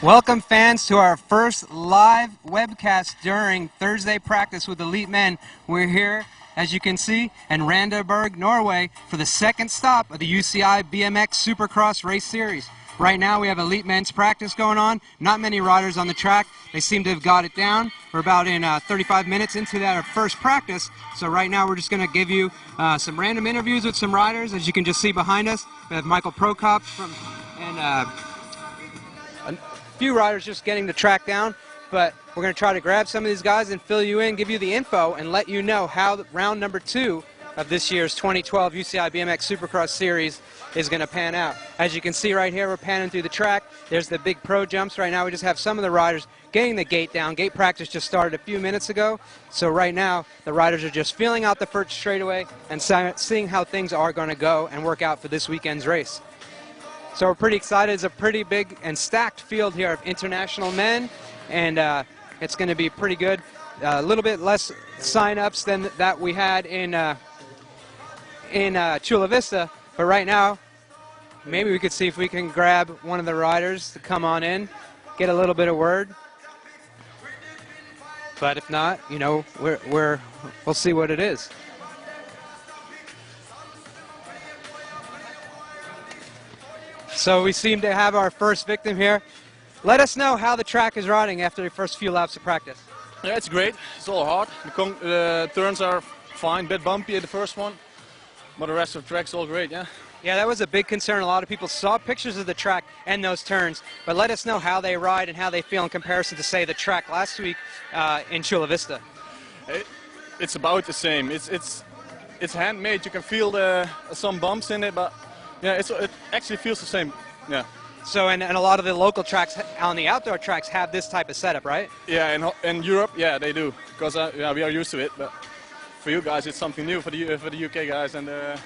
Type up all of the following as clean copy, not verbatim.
Welcome fans to our first live webcast during Thursday practice with Elite Men. We're here, as you can see, in Randaberg, Norway for the second stop of the UCI BMX Supercross Race Series. Right now we have Elite Men's practice going on. Not many riders on the track. They seem to have got it down. We're about in 35 minutes into that first practice. So right now we're just going to give you some random interviews with some riders. As you can just see behind us, we have Michael Prokop and a few riders just getting the track down, but we're going to try to grab some of these guys and fill you in, give you the info, and let you know how round number 2 of this year's 2012 UCI BMX Supercross Series is going to pan out. As you can see right here, we're panning through the track. There's the big pro jumps. Right now we just have some of the riders getting the gate down. Gate practice just started a few minutes ago, so right now the riders are just feeling out the first straightaway and seeing how things are going to go and work out for this weekend's race. So we're pretty excited. It's a pretty big and stacked field here of international men, and it's going to be pretty good. A little bit less sign-ups than that we had in Chula Vista, but right now maybe we could see if we can grab one of the riders to come on in, get a little bit of word. But if not, you know, we'll see what it is. So we seem to have our first victim here. Let us know how the track is riding after the first few laps of practice. Yeah, it's great. It's all hard. The turns are fine, a bit bumpy at the first one, but the rest of the track's all great, yeah. Yeah, that was a big concern. A lot of people saw pictures of the track and those turns, but let us know how they ride and how they feel in comparison to, say, the track last week in Chula Vista. It's about the same. It's handmade. You can feel some bumps in it, but yeah, it actually feels the same. Yeah. So, and a lot of the local tracks on the outdoor tracks have this type of setup, right? Yeah, in Europe, yeah, they do, because yeah, we are used to it. But for you guys, it's something new for the UK guys and the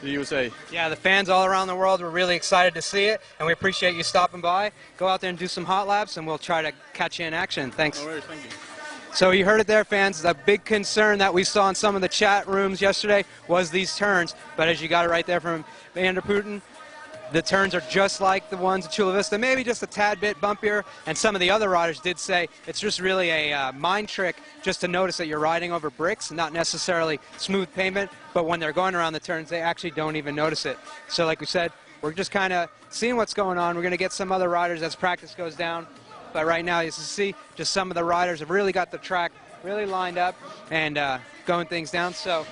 USA. Yeah, the fans all around the world were really excited to see it, and we appreciate you stopping by. Go out there and do some hot laps, and we'll try to catch you in action. Thanks. No worries, thank you. So you heard it there, fans. The big concern that we saw in some of the chat rooms yesterday was these turns. But as you got it right there from Vander Putten, the turns are just like the ones at Chula Vista, maybe just a tad bit bumpier. And some of the other riders did say it's just really a mind trick just to notice that you're riding over bricks, not necessarily smooth pavement. But when they're going around the turns, they actually don't even notice it. So like we said, we're just kind of seeing what's going on. We're going to get some other riders as practice goes down. But right now, as you see, just some of the riders have really got the track really lined up and going things down. So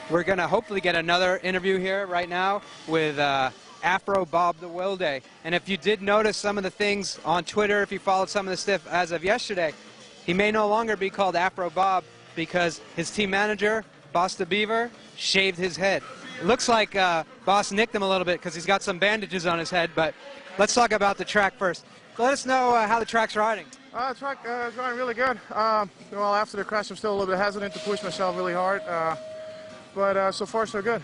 we're going to hopefully get another interview here right now with Afro Bob the Wilde. And if you did notice some of the things on Twitter, if you followed some of the stuff as of yesterday, he may no longer be called Afro Bob because his team manager, Boss the Beaver, shaved his head. It looks like Boss nicked him a little bit because he's got some bandages on his head. But let's talk about the track first. Let us know how the track's riding. The track is riding really good. Well, after the crash, I'm still a little bit hesitant to push myself really hard, but so far so good.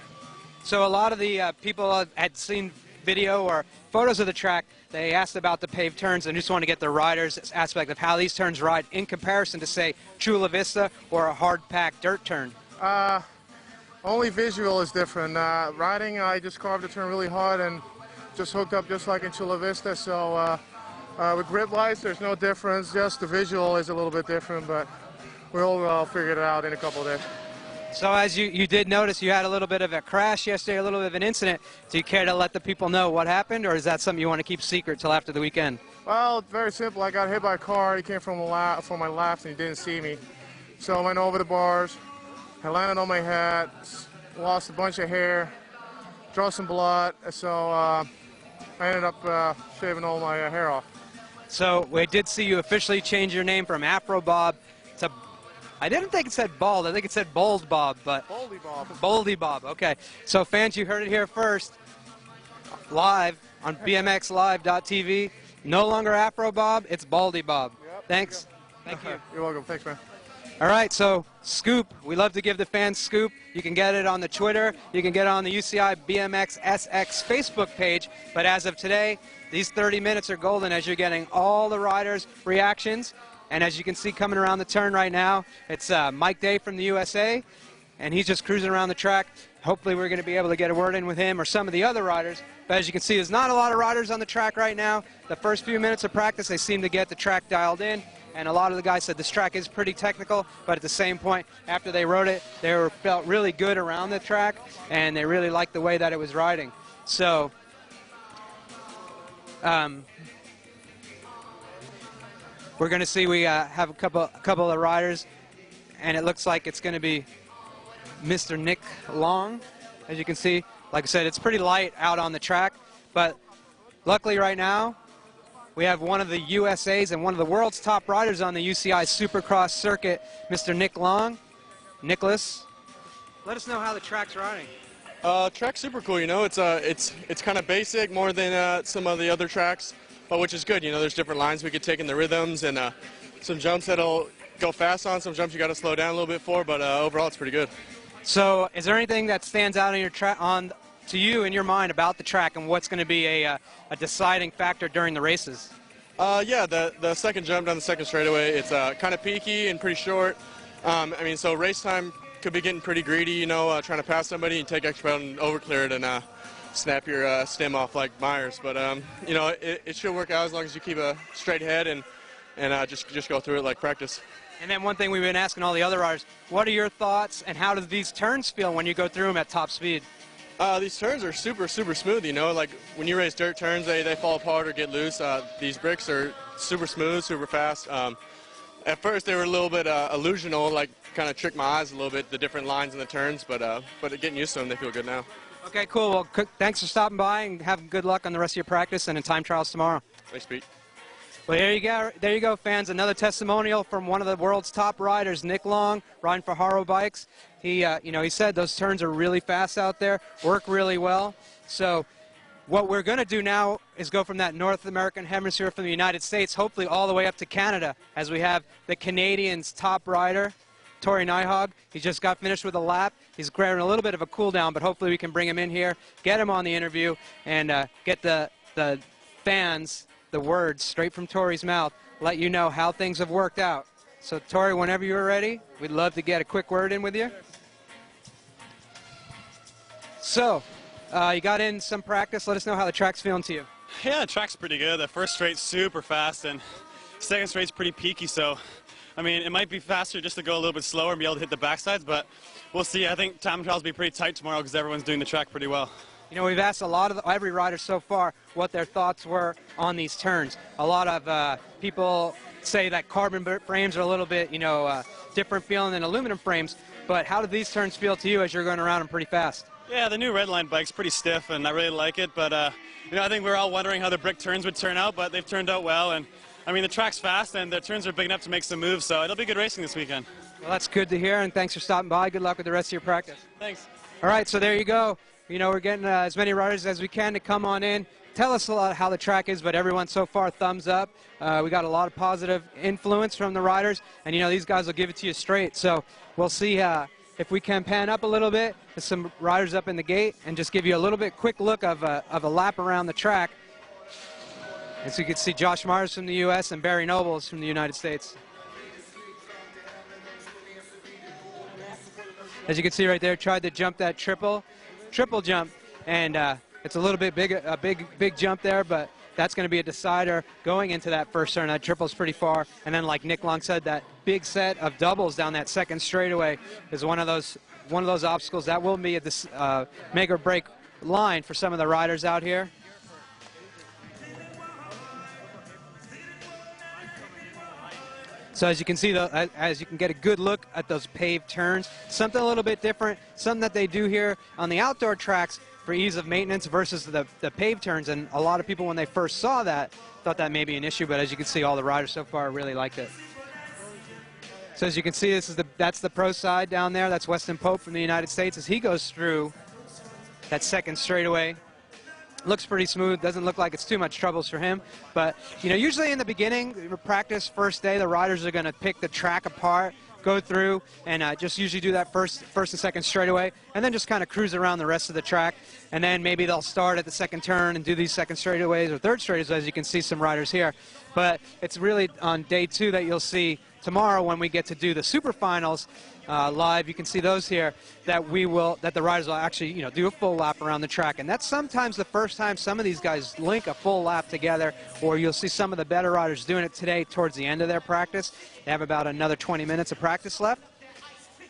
So a lot of the people had seen video or photos of the track. They asked about the paved turns and just want to get the riders' aspect of how these turns ride in comparison to, say, Chula Vista or a hard-packed dirt turn. Only visual is different. Riding, I just carved the turn really hard and just hooked up just like in Chula Vista. So. With grip-wise, there's no difference, just the visual is a little bit different, but we'll figure it out in a couple of days. So as you did notice, you had a little bit of a crash yesterday, a little bit of an incident. Do you care to let the people know what happened, or is that something you want to keep secret till after the weekend? Well, it's very simple. I got hit by a car. He came from my left, and he didn't see me. So I went over the bars. I landed on my head, lost a bunch of hair, draw some blood, so I ended up shaving all my hair off. So we did see you officially change your name from Afro Bob to, I didn't think it said Bald, I think it said Bold Bob, but Boldy Bob. Boldy Bob, okay. So fans, you heard it here first, live on BMXLive.tv. No longer Afro Bob, it's Baldy Bob. Yep. Thanks. Thank you. You're welcome. Thanks, man. All right, so scoop. We love to give the fans scoop. You can get it on the Twitter. You can get it on the UCI BMX SX Facebook page. But as of today, these 30 minutes are golden as you're getting all the riders' reactions. And as you can see coming around the turn right now, it's Mike Day from the USA. And he's just cruising around the track. hopefully we're going to be able to get a word in with him or some of the other riders. But as you can see, there's not a lot of riders on the track right now. The first few minutes of practice, they seem to get the track dialed in. And a lot of the guys said this track is pretty technical, but at the same point, after they rode it, they felt really good around the track, and they really liked the way that it was riding. So, we're going to see, we have a couple of riders, and it looks like it's going to be Mr. Nick Long. As you can see, like I said, it's pretty light out on the track, but luckily right now, we have one of the USA's and one of the world's top riders on the UCI Supercross circuit, Mr. Nick Long. Nicholas, let us know how the track's riding. Track's super cool, you know. It's kind of basic, more than some of the other tracks, but which is good. You know, there's different lines we could take in the rhythms, and some jumps that'll go fast on, some jumps you got to slow down a little bit for, but overall it's pretty good. So, is there anything that stands out in your to you in your mind about the track and what's going to be a deciding factor during the races? Yeah, the second jump down the second straightaway, it's kind of peaky and pretty short. I mean, so race time could be getting pretty greedy, you know, trying to pass somebody and take extra pedal and overclear it and snap your stem off like Myers. But, you know, it should work out as long as you keep a straight head and just go through it like practice. And then one thing we've been asking all the other riders, what are your thoughts and how do these turns feel when you go through them at top speed? These turns are super smooth, you know, like when you race dirt turns, they fall apart or get loose. These bricks are super smooth, super fast. At first they were a little bit illusional, like kind of tricked my eyes a little bit, the different lines in the turns, but getting used to them, they feel good now. Okay, cool. Well, thanks for stopping by and have good luck on the rest of your practice and in time trials tomorrow. Thanks, Pete. Well, there you go, fans. Another testimonial from one of the world's top riders, Nick Long, riding for Haro Bikes. He, he said those turns are really fast out there, work really well. So, what we're going to do now is go from that North American hemisphere from the United States, hopefully all the way up to Canada, as we have the Canadians' top rider, Tori Nyhog. He just got finished with a lap. He's grabbing a little bit of a cool down, but hopefully we can bring him in here, get him on the interview, and get the fans the words straight from Tori's mouth, let you know how things have worked out. So Tori, whenever you're ready, we'd love to get a quick word in with you. So, you got in some practice. Let us know how the track's feeling to you. Yeah, the track's pretty good. The first straight's super fast, and second straight's pretty peaky, so, I mean, it might be faster just to go a little bit slower and be able to hit the backsides, but we'll see. I think time trials will be pretty tight tomorrow because everyone's doing the track pretty well. You know, we've asked every rider so far what their thoughts were on these turns. A lot of people say that carbon frames are a little bit, different feeling than aluminum frames. But how do these turns feel to you as you're going around them pretty fast? Yeah, the new Redline bike's pretty stiff, and I really like it. But, I think we're all wondering how the brick turns would turn out, but they've turned out well. And, I mean, the track's fast, and the turns are big enough to make some moves, so it'll be good racing this weekend. Well, that's good to hear, and thanks for stopping by. Good luck with the rest of your practice. Thanks. All right, so there you go. We're getting as many riders as we can to come on in. Tell us a lot how the track is, but everyone so far, thumbs up. We got a lot of positive influence from the riders, and, these guys will give it to you straight. So we'll see if we can pan up a little bit with some riders up in the gate and just give you a little bit quick look of a lap around the track. As you can see, Josh Myers from the U.S. and Barry Nobles from the United States. As you can see right there, tried to jump that triple jump, and it's a little bit a big jump there, but that's going to be a decider going into that first turn. That triple's pretty far, and then like Nick Long said, that big set of doubles down that second straightaway is one of those obstacles that will be a make or break line for some of the riders out here. So as you can see, as you can get a good look at those paved turns, something a little bit different, something that they do here on the outdoor tracks for ease of maintenance versus the paved turns. And a lot of people, when they first saw that, thought that may be an issue, but as you can see, all the riders so far really liked it. So as you can see, that's the pro side down there. That's Weston Pope from the United States as he goes through that second straightaway. Looks pretty smooth. Doesn't look like it's too much troubles for him. But, usually in the beginning, practice first day, the riders are going to pick the track apart, go through, and just usually do that first and second straightaway, and then just kind of cruise around the rest of the track. And then maybe they'll start at the second turn and do these second straightaways or third straightaways, as you can see some riders here. But it's really on day two that you'll see tomorrow when we get to do the super finals live, you can see those here, that the riders will actually, do a full lap around the track. And that's sometimes the first time some of these guys link a full lap together, or you'll see some of the better riders doing it today towards the end of their practice. They have about another 20 minutes of practice left.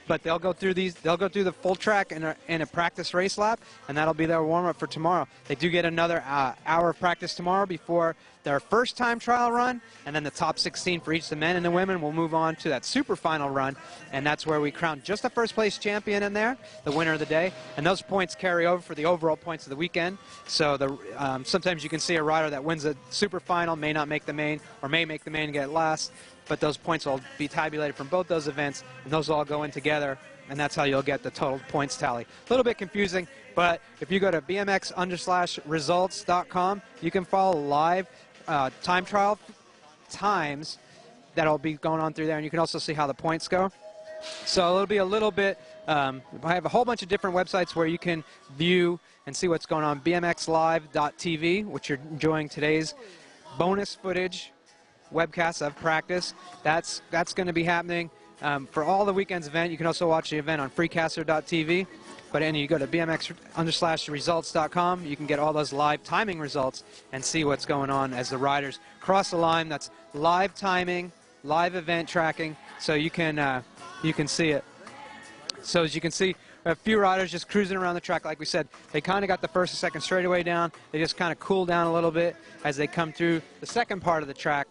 But they'll go through the full track in a practice race lap, and that'll be their warm-up for tomorrow. They do get another hour of practice tomorrow before their first time trial run, and then the top 16 for each the men and the women will move on to that super final run, and that's where we crown just the first place champion in there, the winner of the day, and those points carry over for the overall points of the weekend. So sometimes you can see a rider that wins a super final may not make the main, or may make the main and get last, but those points will be tabulated from both those events, and those all go in together, and that's how you'll get the total points tally. A little bit confusing, but if you go to bmx_results.com, you can follow live time trial times that'll be going on through there, and you can also see how the points go. So it'll be a little bit, I have a whole bunch of different websites where you can view and see what's going on. bmxlive.tv, which you're enjoying today's bonus footage webcast of practice. That's going to be happening for all the weekend's event. You can also watch the event on freecaster.tv. But then you go to bmx_results.com. You can get all those live timing results and see what's going on as the riders cross the line. That's live timing, live event tracking, so you can see it. So as you can see, a few riders just cruising around the track. Like we said, they kind of got the first and second straightaway down. They just kind of cool down a little bit as they come through the second part of the track.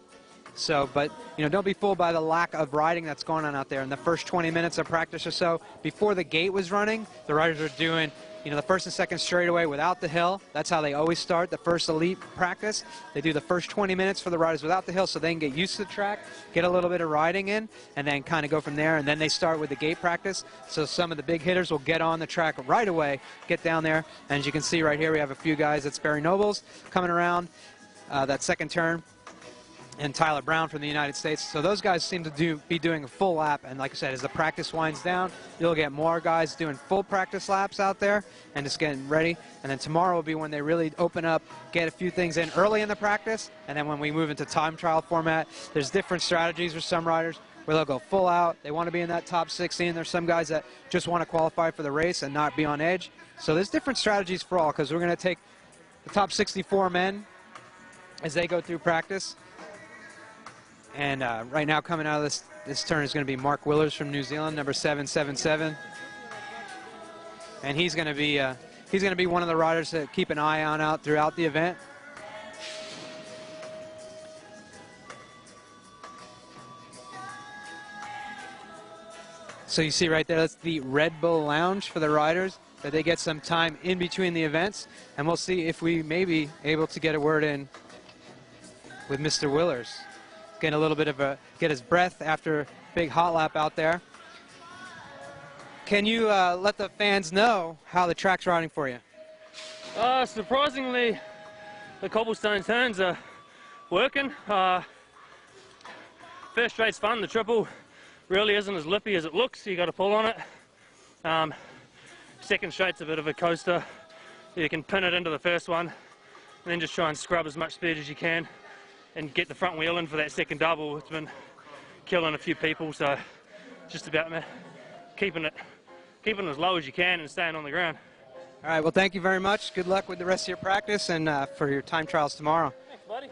So, but, don't be fooled by the lack of riding that's going on out there. In the first 20 minutes of practice or so, before the gate was running, the riders were doing, the first and second straightaway without the hill. That's how they always start the first elite practice. They do the first 20 minutes for the riders without the hill so they can get used to the track, get a little bit of riding in, and then kind of go from there. And then they start with the gate practice. So some of the big hitters will get on the track right away, get down there. And as you can see right here, we have a few guys at Sperry Nobles coming around that second turn, and Tyler Brown from the United States. So those guys seem to be doing a full lap, and like I said, as the practice winds down, you'll get more guys doing full practice laps out there and just getting ready. And then tomorrow will be when they really open up, get a few things in early in the practice, and then when we move into time trial format, there's different strategies for some riders where they'll go full out. They want to be in that top 16. There's some guys that just want to qualify for the race and not be on edge. So there's different strategies for all, because we're going to take the top 64 men as they go through practice. And right now, coming out of this turn is going to be Mark Willers from New Zealand, number 777, and he's going to be one of the riders to keep an eye on out throughout the event. So you see right there, that's the Red Bull Lounge for the riders, that they get some time in between the events, and we'll see if we may be able to get a word in with Mr. Willers. Getting a little bit of get his breath after a big hot lap out there. Can you let the fans know how the track's riding for you? Surprisingly, the cobblestone turns are working. First straight's fun. The triple really isn't as lippy as it looks. You got to pull on it. Second straight's a bit of a coaster. You can pin it into the first one, and then just try and scrub as much speed as you can and get the front wheel in for that second double. It's been killing a few people, so just about keeping it as low as you can and staying on the ground. All right, well, thank you very much. Good luck with the rest of your practice and for your time trials tomorrow. Thanks, buddy.